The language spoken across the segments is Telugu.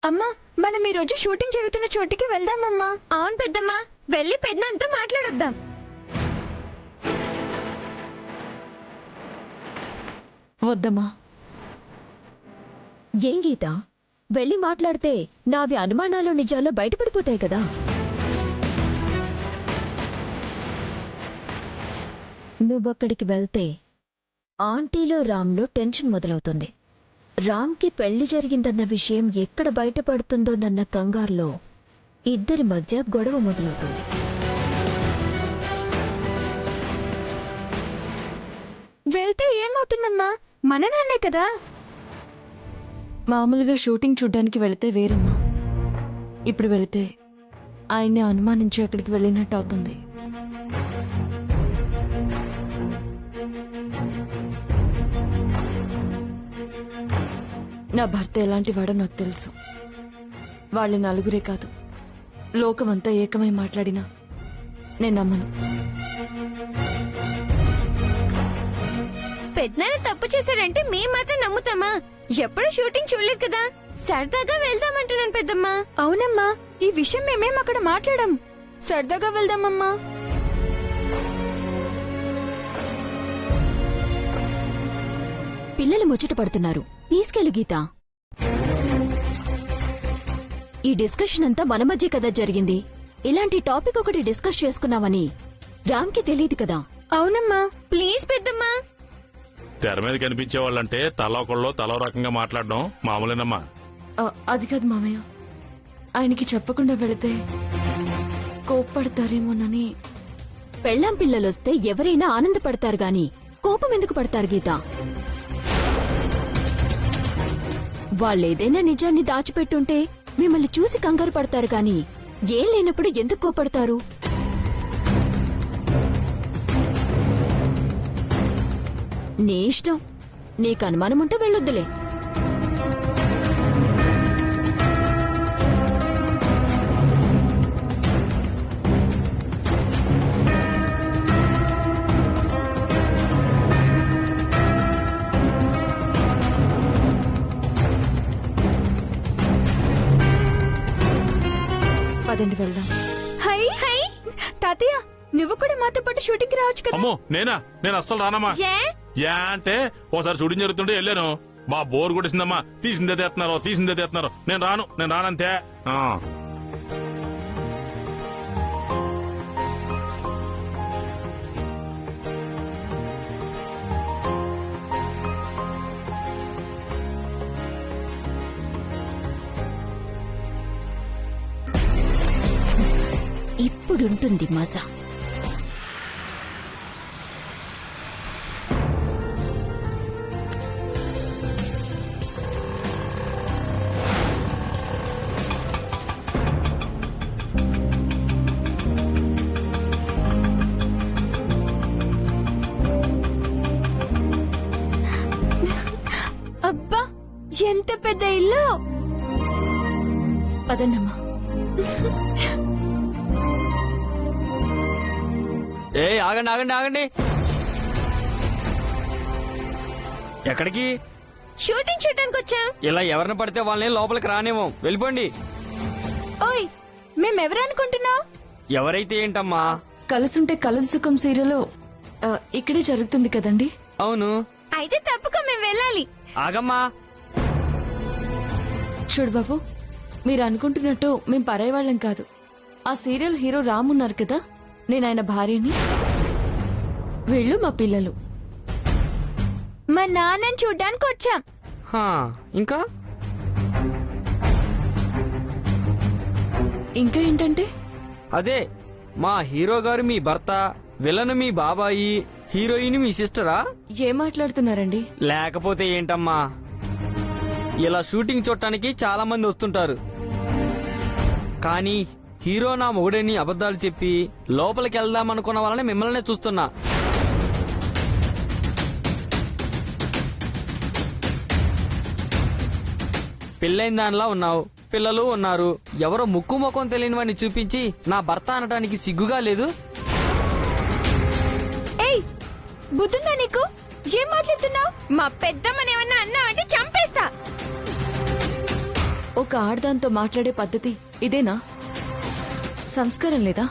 అమ్మా, మనం ఈ రోజు షూటింగ్ జరుగుతున్న చోటికి వెళ్దామమ్మా. అవును పెద్దమ్మా, వెళ్ళి పెద్దనాన్నతో మాట్లాడొద్దాం. వద్దమ్మా. ఏం గీత, వెళ్ళి మాట్లాడితే నావి అనుమానాలు నిజాలు బయటపడిపోతాయి కదా. నువ్వక్కడికి వెళ్తే ఆంటీలో రామ్లో టెన్షన్ మొదలవుతుంది. రామ్కి పెళ్లి జరిగిందన్న విషయం ఎక్కడ బయటపడుతుందోనన్న కంగారులో ఇద్దరి మధ్య గొడవ మొదలవుతుంది. వెళ్తే ఏమవుతుందమ్మా? మన నాన్నే కదా. మామూలుగా షూటింగ్ చూడ్డానికి వెళితే వేరమ్మా. ఇప్పుడు వెళితే ఆయన్ని అనుమానించి అక్కడికి వెళ్ళినట్టు అవుతుంది. నా భర్త ఎలాంటి వాడో నాకు తెలుసు. వాళ్ళు నలుగురే కాదు, లోకమంతా ఏకమై మాట్లాడినా నేను నమ్మను. పెద్దనాన్న తప్పు చేశాడంటే మేం మాత్రం నమ్ముతామా? ఎప్పుడు షూటింగ్ చూడలేదు కదా, సరదాగా వెళ్దామంటున్నాను పెద్దమ్మా. అవునమ్మా, ఈ విషయం మేమేం అక్కడ మాట్లాడాం. సరదాగా వెళ్దామమ్మా. పిల్లలు ముచ్చట పడుతున్నారు, తీసుకెళ్ళు గీత. ఈ డిస్కషన్ అంతా మన మధ్య కదా జరిగింది. ఇలాంటి టాపిక్ ఒకటి డిస్కస్ చేసుకున్నామని రామ్కి తెలియదు కదా. అవునమ్మా. ప్లీజ్ పెద్దమ్మా. తెర మీద కనిపించే వాళ్ళంటే తల ఒకళ్ళు తలో రకంగా మాట్లాడడం మామూలేనమ్మా. అది కాదు మామయ్య, ఆయనకి చెప్పకుండా వెళితే కోప్పడతారేమోనని. పెళ్ళాం పిల్లలొస్తే ఎవరైనా ఆనందపడతారు గాని కోపం ఎందుకు పడతారు గీత? వాళ్ళేదైనా నిజాన్ని దాచిపెట్టుంటే మిమ్మల్ని చూసి కంగారు పడతారు గాని ఏం లేనప్పుడు ఎందుకు కోపడతారు? నీ ఇష్టం. నీకు అనుమానముంటే వెళ్ళొద్దులే. పదండి వెళ్దాం. హై హై తాతయ్య, నువ్వు కూడా మాతో పాటు షూటింగ్ రావచ్చు కదా. అమ్మో నేనా? నేను అస్సలు రానమ్మా. యా అంటే ఓసారి షూటింగ్ జరుగుతుంటే వెళ్ళాను, మా బోర్ కొట్టేసిందమ్మా. తీసిందే తీస్తున్నారు. నేను రానంతే. ఇప్పుడుంటుంది మజా. అబ్బా, ఎంత పెద్ద ఇల్లు. పదండమ్మా. ఆగండి ఆగండి ఆగండి. ఎక్కడికి? షూటింగ్ చూడటానికి వచ్చాం. ఇలా ఎవరిని పడితే వాళ్ళని లోపలికి రానేమో, వెళ్ళిపోండి. ఓయ్, మేమెవరనుకుంటున్నావు? ఎవరైతే ఏంటమ్మా? కలుసుంటే కలదు సుఖం సీరియల్ ఇక్కడే జరుగుతుంది కదండి. అవును. అయితే తప్పక మేము వెళ్ళాలి. ఆగమ్మా. చూడు బాబు, మీరు అనుకుంటున్నట్టు మేం పరాయి వాళ్ళం కాదు. ఆ సీరియల్ హీరో రామ్ ఉన్నారు కదా, నేను ఆయన భార్యని. వీళ్ళు మా పిల్లలు. మా నాన్నని చూడ్డానికి వచ్చాం. ఇంకా ఇంకా ఏంటంటే? అదే, మా హీరో గారు మీ భర్త, విలన్ మీ బాబాయి, హీరోయిన్ మీ సిస్టరా? ఏం మాట్లాడుతున్నారండి? లేకపోతే ఏంటమ్మా, ఇలా షూటింగ్ చూడటానికి చాలా మంది వస్తుంటారు, కానీ హీరో నా మొగుడని అబద్ధాలు చెప్పి లోపలికి వెళ్దామనుకున్న వాళ్ళని మిమ్మల్నే చూస్తున్నా. పెళ్ళైన దానిలా ఉన్నావు, పిల్లలు ఉన్నారు. ఎవరో ముక్కు ముఖం తెలియని వాడిని చూపించి నా భర్త అనడానికి సిగ్గుగా లేదు? ఏయ్, బుద్ధుందా నీకు? ఏం మాట్లాడుతున్నావు? మా పెద్దమ్మని ఏమన్నా అన్నా అంటే చంపేస్తా. ఒక ఆడదాంతో మాట్లాడే పద్ధతి ఇదేనా? సంస్కారం లేదా?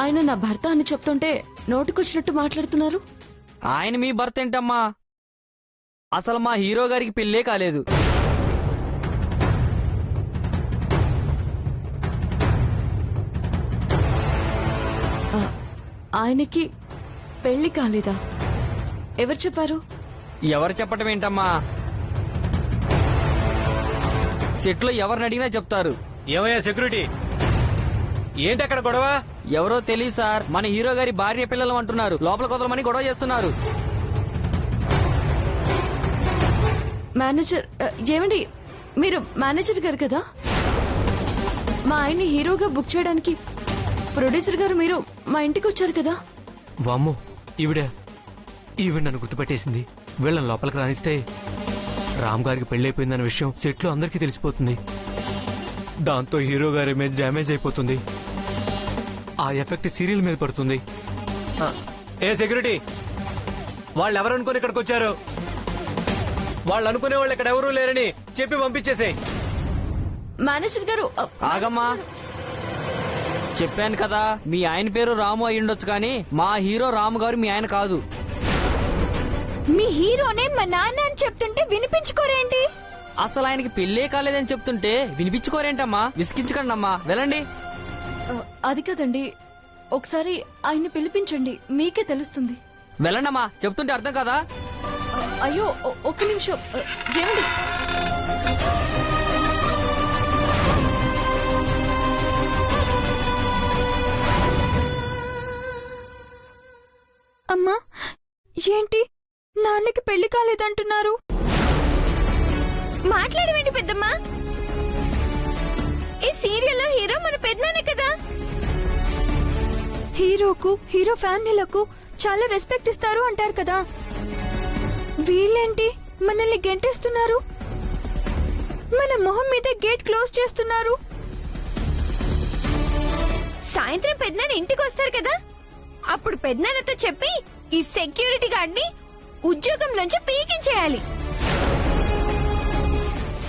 ఆయన నా భర్త అని చెప్తుంటే నోటికొచ్చినట్టు మాట్లాడుతున్నారు. ఆయన మీ భర్త ఏంటమ్మా? అసలు మా హీరో గారికి పెళ్ళే కాలేదు. ఆయనకి పెళ్లి కాలేదా? ఎవరు చెప్పారు? ఎవరు చెప్పటం ఏంటమ్మా? సెట్లో ఎవరిని అడిగినా చెప్తారు. ఏమయ్యా సెక్యూరిటీ, ఏంటి అక్కడ గొడవ? ఎవరో తెలియదు సార్, మన హీరో గారి భార్య పిల్లలు అంటున్నారు. లోపల కొదలమని గొడవ చేస్తున్నారు. మేనేజర్ ఏమండి, మీరు మేనేజర్ గారు కదా? మా ఆయన్ని హీరోగా బుక్ చేయడానికి ప్రొడ్యూసర్ గారు మీరు మా ఇంటికి వచ్చారు కదా? వామ్మో, ఈవిడ నన్ను గుర్తుపెట్టేసింది. వీళ్ళని లోపలికి రానిస్తే రామ్ గారికి పెళ్లైపోయిందన్న విషయం సెట్ లో అందరికీ తెలిసిపోతుంది. దాంతో హీరో గారి ఇమేజ్ డ్యామేజ్ అయిపోతుంది. ఆ ఎఫెక్ట్ సీరియల్ మీద పడుతుంది. ఏ సెక్యూరిటీ, వాళ్ళు ఎవరు అనుకుని ఇక్కడికి వచ్చారు? వాళ్ళు అనుకునే వాళ్ళు ఇక్కడ ఎవరూ లేరని చెప్పి పంపించేసే. మేనేజర్ గారు ఆగమ్మా, చెప్పాను కదా, మీ ఆయన పేరు రాము అయి ఉండొచ్చు కానీ మా హీరో రాము గారు మీ ఆయన కాదు. మీ హీరోనే మా నాన్న అని చెప్తుంటే వినిపించుకోరేంటి? అసలు ఆయనకి పెళ్ళే కాలేదని చెప్తుంటే వినిపించుకోరేంటమ్మా? విసిగించకండి అమ్మా, వెళ్ళండి. అది కదండి, ఒకసారి ఆయన్ని పిలిపించండి, మీకే తెలుస్తుంది. వెళ్ళండమ్మా, చెప్తుంటే అర్థం కదా. అయ్యో ఒక్క నిమిషం. ఏమండి, అమ్మా, ఏంటి నాన్నకి పెళ్లి కాలేదంటున్నారు? మాట్లాడవేంటి పెద్దమ్మా? ఈ సీరియల్లో హీరో మన పెద్దనాన్నే కదా. హీరోకు హీరో ఫ్యామిలీలకు చాలా రెస్పెక్ట్ ఇస్తారు అంటారు కదా. వీళ్ళేంటి మనల్ని గెంటేస్తున్నారు? మన మొహం మీద గేట్ క్లోజ్ చేస్తున్నారు. సాయంత్రం పెద్దనాన్న ఇంటికి వస్తారు కదా, అప్పుడు పెద్దనాన్నతో చెప్పి ఈ సెక్యూరిటీ గార్డ్ని ఉద్యోగంలోంచి పీకించేయాలి.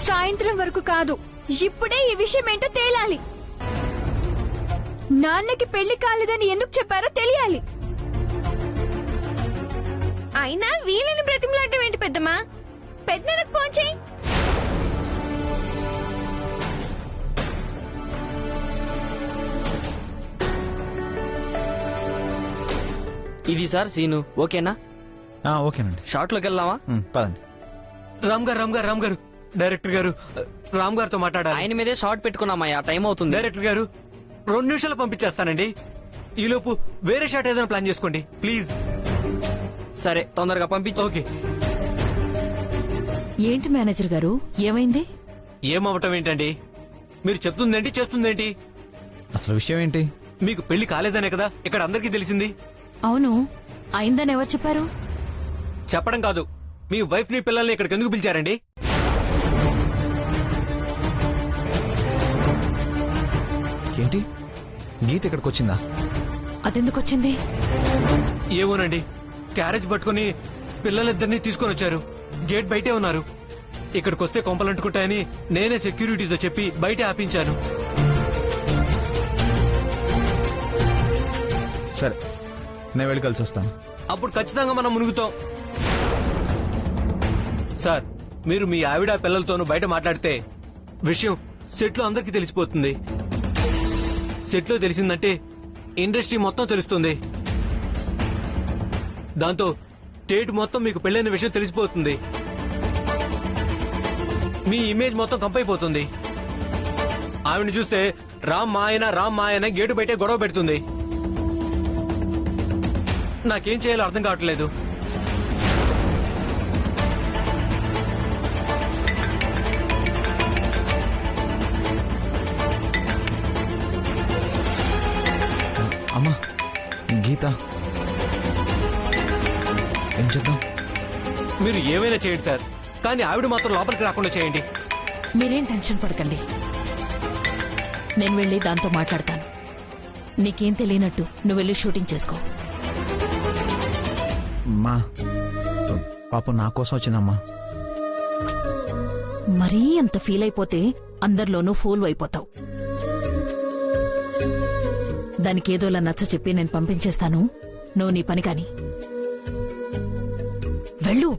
సాయంత్రం వరకు కాదు, ఇప్పుడే ఈ విషయం ఏంటో తేలాలి. నాన్నకి పెళ్లి కాలేదని ఎందుకు చెప్పారో తెలియాలి. అయినా వీళ్ళని బ్రతిమలాడటం ఏంటి పెద్దమ్మా? పెద్దనాన్నకు ఫోన్ చేయి. ఇది సార్ సీను, ఓకేనా? ఓకేనండి. షార్ట్ లోకి వెళ్దామా? పదండి. రామ్ గారు డైరెక్టర్ గారు, రామ్ గారితో మాట్లాడాలి. ఆయన మీదే షార్ట్ పెట్టుకున్నామయ్యా, టైం అవుతుంది. డైరెక్టర్ గారు 2 నిమిషాలు పంపించేస్తానండి. ఈలోపు వేరే షాట్ ఏదైనా ప్లాన్ చేసుకోండి ప్లీజ్. సరే, తొందరగా పంపించు. ఓకే. ఏంటి మేనేజర్ గారు, ఏమైంది? ఏమవటం ఏంటండి? మీరు చెప్తుందేంటి చేస్తుందేంటి? అసలు విషయం ఏంటి? మీకు పెళ్లి కాలేదనే కదా ఇక్కడ అందరికీ తెలిసింది. అవును, అయిందని ఎవరు చెప్పారు? చెప్పడం కాదు, మీ వైఫ్ ని పిల్లల్ని ఇక్కడికి ఎందుకు పిలిచారండి? ఏంటి, గీత ఇక్కడికి వచ్చిందా? అదెందుకొచ్చింది? ఏమోనండి, క్యారేజ్ పట్టుకుని పిల్లలిద్దరినీ తీసుకొని వచ్చారు. గేట్ బయటే ఉన్నారు. ఇక్కడికి వస్తే కొంపలంటుకుంటాయని నేనే సెక్యూరిటీతో చెప్పి బయట ఆపించాను. సరే, నేను వెళ్ళి కలిసి వస్తాను. అప్పుడు ఖచ్చితంగా మనం మునుగుతాం. సార్, మీరు మీ ఆవిడ పిల్లలతోనూ బయట మాట్లాడితే విషయం సెట్లో అందరికీ తెలిసిపోతుంది. సెట్లో తెలిసిందంటే ఇండస్ట్రీ మొత్తం తెలుస్తుంది. దాంతో స్టేట్ మొత్తం మీకు పెళ్ళైన విషయం తెలిసిపోతుంది. మీ ఇమేజ్ మొత్తం కంపైపోతుంది. ఆవిడని చూస్తే రామ్ మాయన గేటు బయటే గొడవ పెడుతుంది. నాకేం చేయాలో అర్థం కావట్లేదు. అమ్మా, గీత, ఏం చేద్దాం? మీరు ఏమైనా చేయండి సార్, కానీ ఆవిడ మాత్రం లోపలికి రాకుండా చేయండి. మీరేం టెన్షన్ పడకండి, నేను వెళ్ళి దాంతో మాట్లాడతాను. నీకేం తెలియనట్టు నువ్వు వెళ్ళి షూటింగ్ చేసుకో. అమ్మా, పాపం నా కోసం వచ్చిందమ్మా. మరీ అంత ఫీల్ అయిపోతే అందరిలోనూ ఫూల్ అయిపోతావు. దానికేదోలా నచ్చ చెప్పి నేను పంపించేస్తాను. నువ్వు నీ పని కాని వెళ్ళు.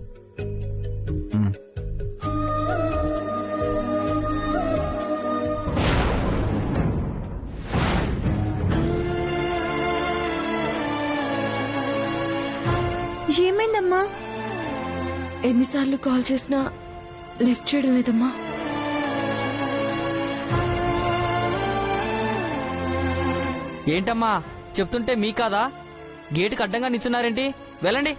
ఏమైందమ్మా? ఎన్నిసార్లు కాల్ చేసినా లిఫ్ట్ చేయడం లేదమ్మా. ఏంటమ్మా చెప్తుంటే మీ కాదా? గేటుకి అడ్డంగా నిల్చున్నారేంటి? వెళ్ళండి.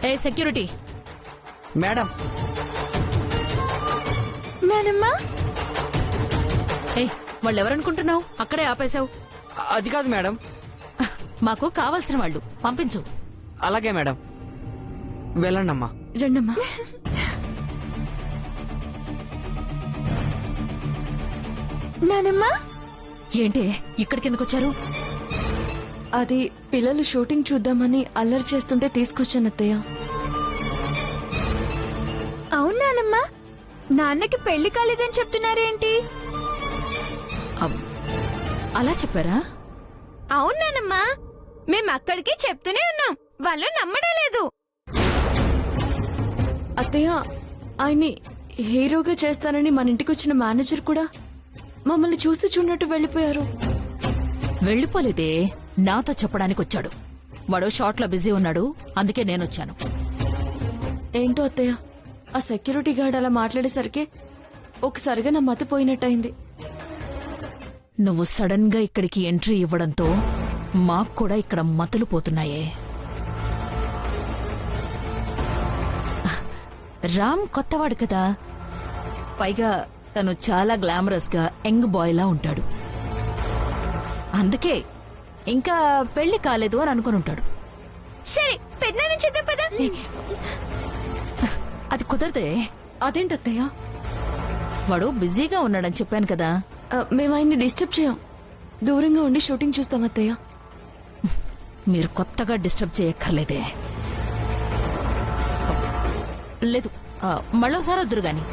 ఏ సెక్యూరిటీ, మేడం. నానమ్మా, ఏ వాళ్ళెవరనుకుంటున్నావు? అక్కడే ఆపేశావు. అది కాదు మేడం. మాకు కావలసిన వాళ్ళు పంపించు. అలాగే మేడం, వెళ్ళండమ్మా. రండమ్మా. నానమ్మా, ఏంటి ఇక్కడికి ఎందుకు వచ్చారు? అది పిల్లలు షూటింగ్ చూద్దామని అల్లరి చేస్తుంటే తీసుకొచ్చాను అత్తయ్య. అవును నానమ్మా, నాన్నకి పెళ్లి కాలేదని చెప్తున్నారేంటి? అలా చెప్పారా? అవునానమ్మా, మేం అక్కడికి చెప్తూనే ఉన్నాం, వాళ్ళు నమ్మడం లేదు. అత్తయ్య, ఆయన్ని హీరోగా చేస్తానని మన ఇంటికి వచ్చిన మేనేజర్ కూడా మమ్మల్ని చూసి చూడనట్టు వెళ్లిపోయారు. వెళ్లిపోలేదే, నాతో చెప్పడానికి వచ్చాడు. వాడు షాట్ లో బిజీ ఉన్నాడు, అందుకే నేనొచ్చాను. ఏంటో అత్తయ్య, ఆ సెక్యూరిటీ గార్డ్ అలా మాట్లాడేసరికి ఒకసారిగా నా మతి పోయినట్టయింది. నువ్వు సడన్ గా ఇక్కడికి ఎంట్రీ ఇవ్వడంతో మాకు కూడా ఇక్కడ మతులు పోతున్నాయే. రామ్ కొత్తవాడు కదా, పైగా తను చాలా గ్లామరస్ గా యంగ్ బాయ్ లా ఉంటాడు. అందుకే ఇంకా పెళ్లి కాలేదు అని అనుకుని ఉంటాడు. సరే పెద్దనాన్న చూద్దాం పద. అది కుదరదే. అదేంటత్తయ్య? వాడు బిజీగా ఉన్నాడని చెప్పాను కదా. మేము ఆయన్ని డిస్టర్బ్ చేయం, దూరంగా ఉండి షూటింగ్ చూస్తాం అత్తయ్య. మీరు కొత్తగా డిస్టర్బ్ చేయక్కర్లేదే. లేదు, మళ్ళోసారి వద్దురు గాని.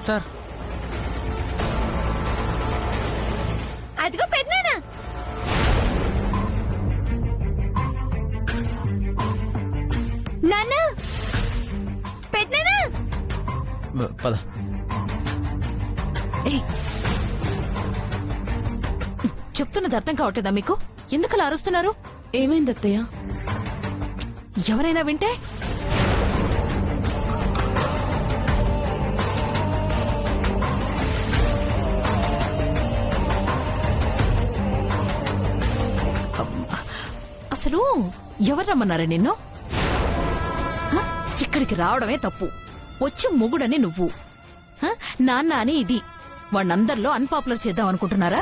సార్, అదిగో పెద్దనాన్న. నాన్న, పెద్దనాన్న, పద. ఏయ్, చెప్తున్నది అర్థం కావట్లేదా మీకు? ఎందుకలా అరుస్తున్నారు? ఏమైంది అత్తయ్య? ఎవరైనా వింటే? అసలు ఎవరు రమ్మన్నారా నిన్ను? ఇక్కడికి రావడమే తప్పు. వచ్చి మొగుడని నువ్వు, నాన్న అని ఇది. వాణ్ణందరిలో అన్పాపులర్ చేద్దాం అనుకుంటున్నారా?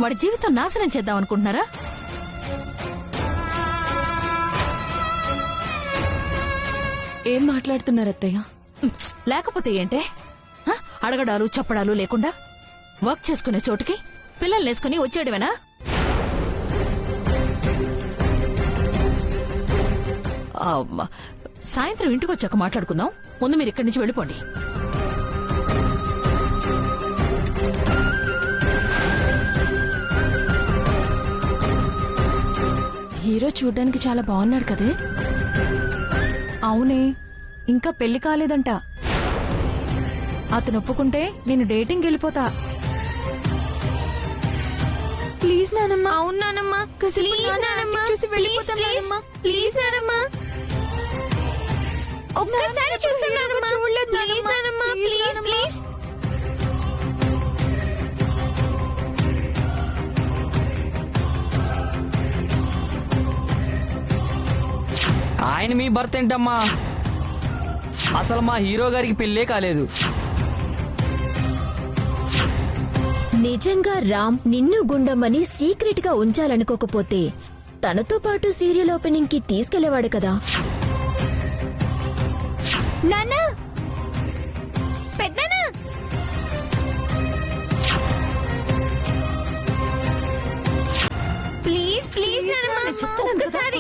వాడి జీవితం నాశనం చేద్దాం అనుకుంటున్నారా? ఏం మాట్లాడుతున్నారు అత్తయ్య? లేకపోతే ఏంటే? అడగడాలు చెప్పడాలు లేకుండా వర్క్ చేసుకునే చోటుకి పిల్లల్ని వేసుకుని వచ్చేయడమేనా? సాయంత్రం ఇంటికి వచ్చాక మాట్లాడుకుందాం. ముందు మీరు ఇక్కడి నుంచి వెళ్ళిపోండి. హీరో చూడ్డానికి చాలా బాగున్నాడు కదే. అవునే, ఇంకా పెళ్లి కాలేదంట. అతను ఒప్పుకుంటే నేను డేటింగ్ వెళ్ళిపోతా. ప్లీజ్ నానమ్మా. అవును నానమ్మా, ప్లీజ్ నానమ్మా, ప్లీజ్ నానమ్మా, ఒక్కసారి చూస్తాను నానమ్మా, ప్లీజ్ నానమ్మా, ప్లీజ్ ప్లీజ్. ఆయన మీ భర్త ఏంటమ్మా? అసలు మా హీరో గారికి పెళ్ళే కాలేదు. నిజంగా రామ్ నిన్ను గుండమ్మని సీక్రెట్ గా ఉంచాలనుకోకపోతే తనతో పాటు సీరియల్ ఓపెనింగ్ కి తీసుకెళ్లేవాడు కదా. నాన్న, పెద్దనాన్న, ప్లీజ్ ప్లీజ్ ఒక్కసారి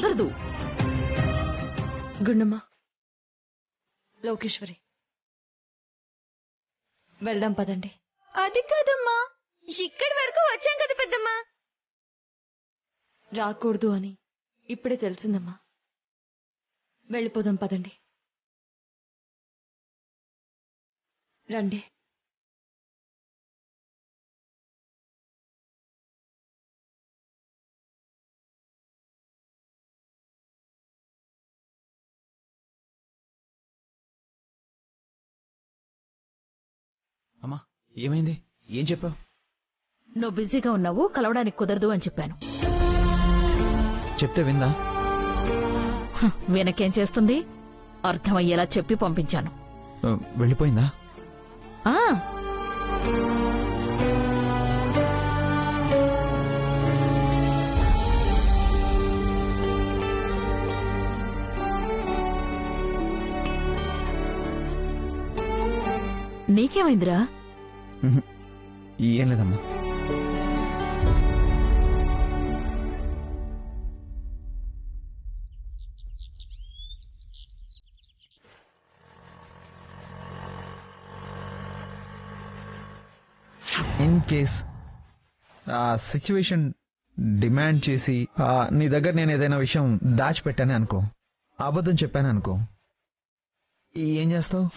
గుండమ్మ, లోకేశ్వరి, వెళ్దాం పదండి. అది కాదమ్మా, ఇక్కడి వరకు వచ్చాం కదా పెద్దమ్మా. రాకూడదు అని ఇప్పుడే తెలిసిందమ్మా. వెళ్ళిపోదాం పదండి. రండి. అమ్మా, ఏమైంది? ఏం చెప్పావు? నువ్వు బిజీగా ఉన్నావు, కలవడానికి కుదరదు అని చెప్పాను. చెప్తే విందా? వెనకేం చేస్తుంది? అర్థమయ్యేలా చెప్పి పంపించాను. వెళ్ళిపోయిందా? ఆ నీకేమైందిరా? ఏం లేదమ్మా. ఇన్ కేస్ ఆ సిచ్యువేషన్ డిమాండ్ చేసి నీ దగ్గర నేను ఏదైనా విషయం దాచిపెట్టానే అనుకో, అబద్ధం చెప్పాను అనుకో, ఏం చేస్తావు?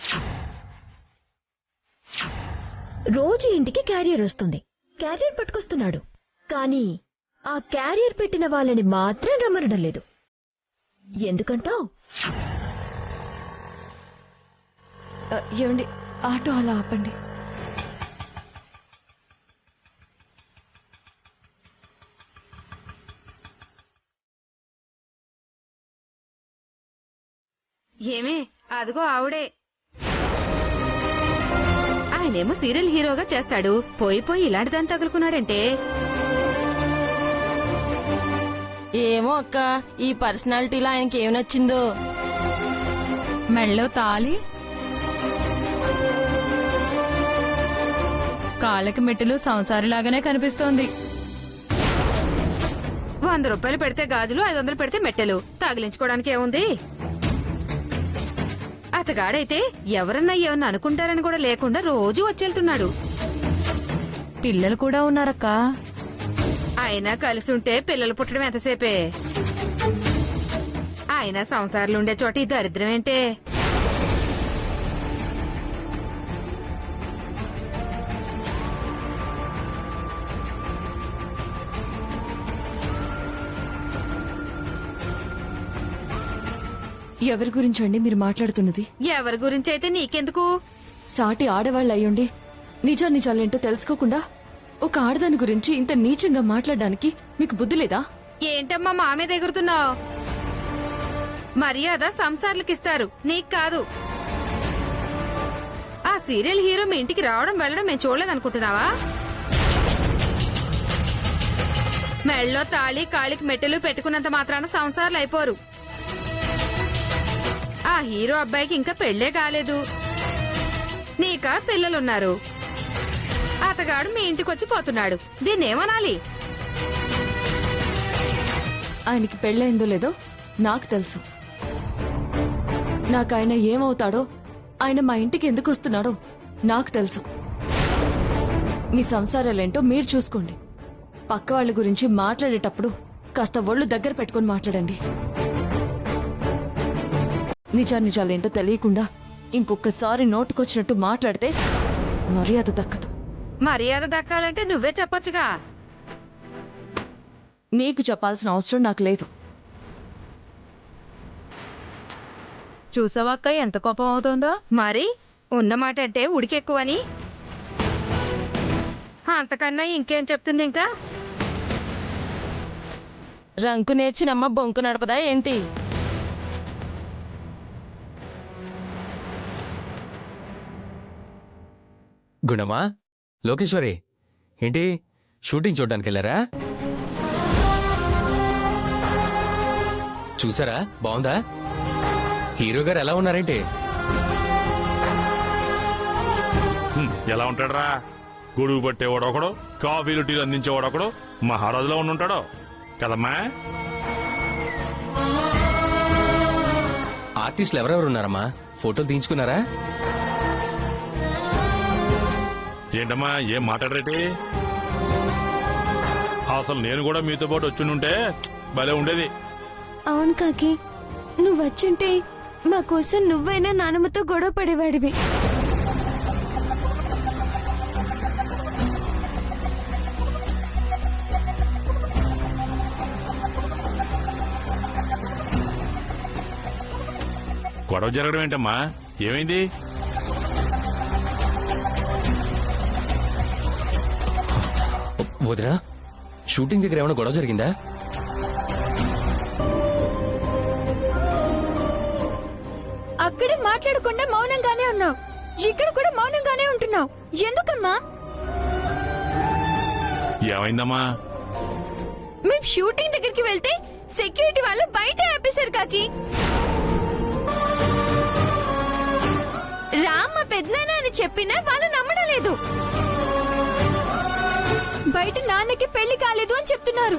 రోజు ఇంటికి క్యారియర్ వస్తుంది, క్యారియర్ పట్టుకొస్తున్నాడు. కానీ ఆ క్యారియర్ పెట్టిన వాళ్ళని మాత్రం రమ్మనడం లేదు. ఎందుకంటావ్? ఏమండి, ఆటో అలా ఆపండి. ఏమే అదిగో ఆవిడే. ఆయనేమో సీరియల్ హీరోగా చేస్తాడు, పోయి ఇలాంటి దాన్ని తగులుకున్నాడంటే. ఏమో అక్క, ఈ పర్సనాలిటీలో ఆయనకి ఏమి నచ్చిందో. మెళ్ళో తాలి, కాళ్ళకి మెట్టులు సంసారిలాగానే కనిపిస్తోంది. 100 రూపాయలు పెడితే గాజులు, 500 పెడితే మెట్టెలు. తగిలించుకోవడానికి ఏముంది? అతగాడైతే ఎవరన్నా ఏమన్నా అనుకుంటారని కూడా లేకుండా రోజు వచ్చేళ్తున్నాడు. పిల్లలు కూడా ఉన్నారక్క. అయినా కలిసి ఉంటే పిల్లలు పుట్టడం ఎంతసేపే. అయినా సంసారాలు ఉండే చోట ఈ దరిద్రం ఏంటే? ఎవరి గురించండి మీరు మాట్లాడుతున్నది? ఎవరి గురించి అయితే నీకెందుకు? సాటి ఆడవాళ్ళు అయ్యుండి నిజాలేంటో తెలుసుకోకుండా ఒక ఆడదాని గురించి ఇంత నీచంగా మాట్లాడడానికి మీకు బుద్ధి లేదా? ఏంటమ్మా మా మీద ఎగురుతున్నావు? మర్యాద సంసార్లకిస్తారు, నీకు కాదు. ఆ సీరియల్ హీరో మీ ఇంటికి రావడం వెళ్ళడం మేము చూడలేదనుకుంటున్నావా? మెళ్ళో తాళి, కాళికి మెట్టెలు పెట్టుకున్నంత మాత్రాన సంసారాలు అయిపోరు. ఆ హీరో అబ్బాయికి ఇంకా పెళ్లే కాలేదు, నీకా పిల్లలున్నారు. అతగాడు మీ ఇంటికొచ్చి పోతున్నాడు, దీన్నేమనాలి? ఆయనకి పెళ్ళయిందో లేదో నాకు తెలుసు. నాకు ఆయన ఏమవుతాడో, ఆయన మా ఇంటికి ఎందుకు వస్తున్నాడో నాకు తెలుసు. మీ సంసారాలేంటో మీరు చూసుకోండి. పక్క వాళ్ళ గురించి మాట్లాడేటప్పుడు కాస్త ఒళ్ళు దగ్గర పెట్టుకుని మాట్లాడండి. నిజాలేంటో తెలియకుండా ఇంకొకసారి నోటుకొచ్చినట్టు మాట్లాడితే మర్యాద దక్కదు. మర్యాద దక్కాలంటే నువ్వే చెప్పొచ్చుగా. నీకు చెప్పాల్సిన అవసరం నాకు లేదు. చూసావాక్క ఎంత కోపం అవుతోందో? మరి ఉన్నమాట అంటే ఉడికెక్కువని. అంతకన్నా ఇంకేం చెప్తుంది? ఇంకా రంకు నేర్చినమ్మ బొంకు నడపదా ఏంటి? గుణమా, లోకేశ్వరి, ఏంటి షూటింగ్ చూడడానికి వెళ్ళారా? చూసారా, బాగుందా? హీరో గారు ఎలా ఉన్నారేంటి? ఎలా ఉంటాడరా? గొడుగు పట్టేవాడు ఒకడు, కాఫీలు టీలు అందించేవాడు ఒకడు, మహారాజులో ఉండుంటాడో. కదమ్మా? ఆర్టిస్టులు ఎవరెవరు ఉన్నారమ్మా? ఫోటోలు తీయించుకున్నారా? ఏంటమ్మా ఏం మాట్లాడరేటి? అసలు నేను కూడా మీతో పాటు వచ్చుంటే భలే ఉండేది. అవును కాకి, నువ్వు వచ్చుంటే మా కోసం నువ్వైనా నానమ్మతో గొడవ పడేవాడివి. గొడవ జరగడం ఏంటమ్మా? ఏమైంది? వదినా, షూటింగ్ దగ్గర ఏమైనా గొడవ జరిగిందా? అక్కడే మాట్లాడకుండా మౌనంగానే ఉన్నావు, ఇక్కడ కూడా మౌనంగానే ఉంటున్నావు. ఎందుకమ్మా? ఏమైందమ్మా? మేము షూటింగ్ దగ్గరికి వెళ్తే సెక్యూరిటీ వాళ్ళు బయట ఆపేశారు కాకి. రామ్మ పెద్దనాన్న అని చెప్పినా వాళ్ళు నమ్మడం లేదు. బయట నాన్నకి పెళ్లి కాలేదు అని చెప్తున్నారు.